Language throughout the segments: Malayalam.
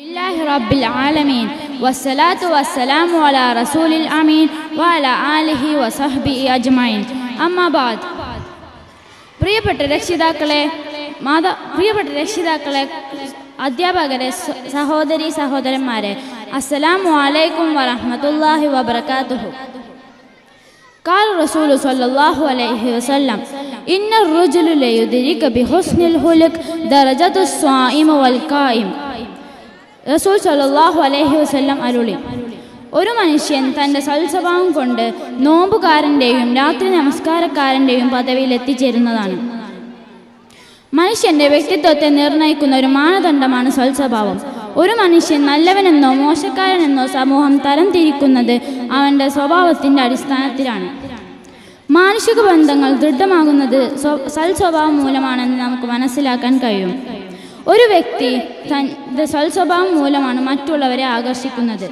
لله رب العالمين والصلاة والسلام على رسول الأمين وعلى آله وصحبه أجمعين أما بعد പ്രിയപ്പെട്ട രക്ഷിതാക്കളെ അധ്യാപകരെ സഹോദരി സഹോദരന്മാരെ അസ്സലാമു അലൈക്കും വറഹ്മത്തുള്ളാഹി വബറകാതുഹു. قال رسول صلى الله عليه وسلم إن الرجل ليدرك بحسن الخلق درجة الصائم والقائم. റസൂൽ സല്ലല്ലാഹു അലൈഹി വസല്ലം അരുളി, ഒരു മനുഷ്യൻ തൻ്റെ സൽസ്വഭാവം കൊണ്ട് നോമ്പുകാരൻ്റെയും രാത്രി നമസ്കാരക്കാരൻ്റെയും പദവിയിൽ എത്തിച്ചേരുന്നതാണ്. മനുഷ്യൻ്റെ വ്യക്തിത്വത്തെ നിർണ്ണയിക്കുന്ന ഒരു മാനദണ്ഡമാണ് സൽസ്വഭാവം. ഒരു മനുഷ്യൻ നല്ലവനെന്നോ മോശക്കാരനെന്നോ സമൂഹം തരംതിരിക്കുന്നത് അവൻ്റെ സ്വഭാവത്തിൻ്റെ അടിസ്ഥാനത്തിലാണ്. മാനുഷിക ബന്ധങ്ങൾ ദൃഢമാകുന്നത് സൽസ്വഭാവം മൂലമാണെന്ന് നമുക്ക് മനസ്സിലാക്കാൻ കഴിയും. ഒരു വ്യക്തി തൻ്റെ സൽസ്വഭാവം മൂലമാണ് മറ്റുള്ളവരെ ആകർഷിക്കുന്നത്.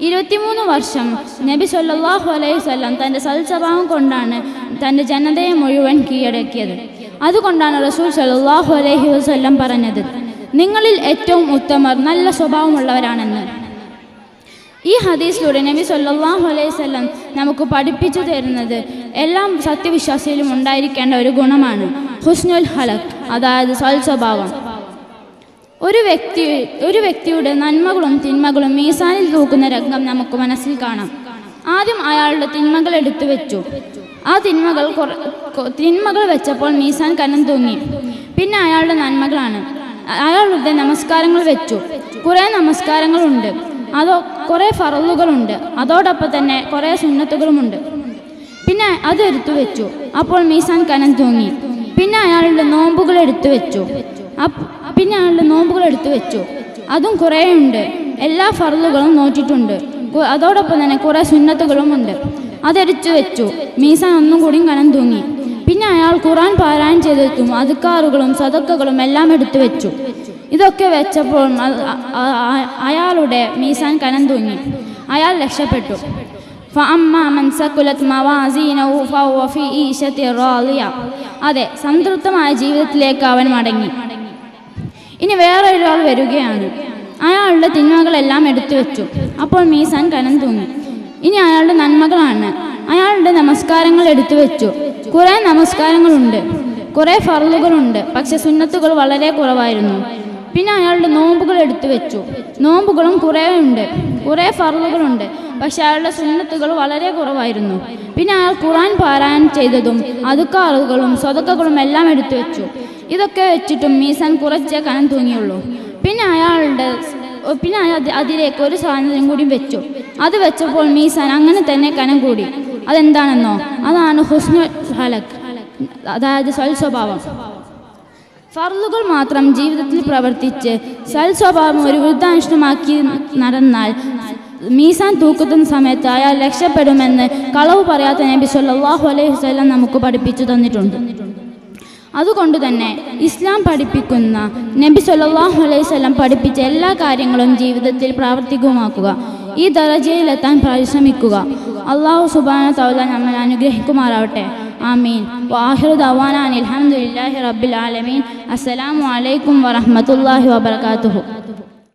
23 വർഷം നബി സല്ലല്ലാഹു അലൈഹി വസല്ലം തൻ്റെ സൽസ്വഭാവം കൊണ്ടാണ് തൻ്റെ ജനതയെ മുഴുവൻ കീഴടക്കിയത്. അതുകൊണ്ടാണ് റസൂൽ സല്ലല്ലാഹു അലൈഹി വസല്ലം പറഞ്ഞത്, നിങ്ങളിൽ ഏറ്റവും ഉത്തമർ നല്ല സ്വഭാവമുള്ളവരാണെന്ന്. ഈ ഹദീസിലൂടെ നബി സല്ലല്ലാഹു അലൈഹി വസല്ലം നമുക്ക് പഠിപ്പിച്ചു തരുന്നത് എല്ലാ സത്യവിശ്വാസിയിലും ഉണ്ടായിരിക്കേണ്ട ഒരു ഗുണമാണ് ഹുസ്നുൽ ഖലഖ്, അതായത് സൽസ്വഭാവം. ഒരു വ്യക്തിയുടെ നന്മകളും തിന്മകളും മീസാനിൽ തൂക്കുന്ന രംഗം നമുക്ക് മനസ്സിൽ കാണാം. ആദ്യം അയാളുടെ തിന്മകൾ എടുത്തു വെച്ചു. ആ തിന്മകൾ വെച്ചപ്പോൾ മീസാൻ കനം തൂങ്ങി. പിന്നെ അയാളുടെ നന്മകളാണ്. അയാളുടെ നമസ്കാരങ്ങൾ വെച്ചു. കുറേ നമസ്കാരങ്ങളുണ്ട്, കുറേ ഫറളുകളുണ്ട്, അതോടൊപ്പം തന്നെ കുറേ സുന്നത്തുകളുമുണ്ട്. പിന്നെ അതെടുത്തു വെച്ചു. അപ്പോൾ മീസാൻ കനം തൂങ്ങി. പിന്നെ അയാളുടെ നോമ്പുകൾ എടുത്തു വെച്ചു. അതും കുറേ ഉണ്ട്. എല്ലാ ഫർളുകളും നോറ്റിട്ടുണ്ട്. അതോടൊപ്പം തന്നെ കുറേ സുന്നത്തുകളും ഉണ്ട്. അതെടുത്തു വെച്ചു. മീസാൻ ഒന്നും കൂടി കനം തൂങ്ങി. പിന്നെ അയാൾ ഖുർആൻ പാരായണം ചെയ്തെത്തും അദ്കാറുകളും സദഖകളും എല്ലാം എടുത്തു വെച്ചു. ഇതൊക്കെ വെച്ചപ്പോൾ അയാളുടെ മീസാൻ കനം തൂങ്ങി. അയാൾ രക്ഷപ്പെട്ടു. അതെ, സംതൃപ്തമായ ജീവിതത്തിലേക്ക് അവൻ മടങ്ങി. ഇനി വേറെ ഒരാൾ വരികയാണ്. അയാളുടെ തിന്മകളെല്ലാം എടുത്തു വെച്ചു. അപ്പോൾ മീസാൻ കനം തൂങ്ങി. ഇനി അയാളുടെ നന്മകളാണ്. അയാളുടെ നമസ്കാരങ്ങൾ എടുത്ു വെച്ചു. കുറേ നമസ്കാരങ്ങളുണ്ട്, കുറേ ഫർളുകളുണ്ട്, പക്ഷെ സുന്നത്തുകൾ വളരെ കുറവായിരുന്നു. പിന്നെ അയാളുടെ നോമ്പുകൾ എടുത്തു വെച്ചു. നോമ്പുകളും കുറേ ഉണ്ട്, കുറേ ഫർളുകളുണ്ട്, പക്ഷെ അയാളുടെ സുന്നത്തുകൾ വളരെ കുറവായിരുന്നു. പിന്നെ അയാൾ ഖുർആൻ പാരായണം ചെയ്തതും അദ്കാറുകളും സദഖകളും എല്ലാം എടുത്തു വെച്ചു. ഇതൊക്കെ വെച്ചിട്ടും മീസാൻ കുറച്ചേ കനം തൂങ്ങിയുള്ളൂ. പിന്നെ അതിലേക്ക് ഒരു സാധനം കൂടി വെച്ചു. അത് വെച്ചപ്പോൾ മീസാൻ അങ്ങനെ തന്നെ കനം കൂടി. അതെന്താണെന്നോ, അതാണ് ഹുസ്നുൽ ഖലഖ്, അതായത് സൽസ്വഭാവം. ഫർളുകൾ മാത്രം ജീവിതത്തിൽ പ്രവർത്തിച്ച് സൽസ്വഭാവം ഒരു വൃദ്ധാനുഷ്ഠമാക്കി നടന്നാൽ മീസാൻ തൂക്കുന്ന സമയത്ത് അയാൾ രക്ഷപ്പെടുമെന്ന് കളവ് പറയാത്ത നബി സല്ലല്ലാഹു അലൈഹി വസല്ലം നമുക്ക് പഠിപ്പിച്ചു തന്നിട്ടുണ്ട്. അതുകൊണ്ട് തന്നെ ഇസ്ലാം പഠിപ്പിക്കുന്ന നബി സല്ലല്ലാഹു അലൈഹി വസല്ലം പഠിപ്പിച്ച എല്ലാ കാര്യങ്ങളും ജീവിതത്തിൽ പ്രാവർത്തികമാക്കുക. ഈ ദറജയിലെത്താൻ പരിശ്രമിക്കുക. അല്ലാഹു സുബ്ഹാനഹു വ തആല നമ്മെ അനുഗ്രഹിക്കുമാറാവട്ടെ. ആമീൻ. വആഖിറു ദഅവാനാ അൽഹംദുലില്ലാഹി റബ്ബിൽ ആലമീൻ. അസ്സലാമു അലൈക്കും വറഹ്മത്തുള്ളാഹി വബറകാതുഹു.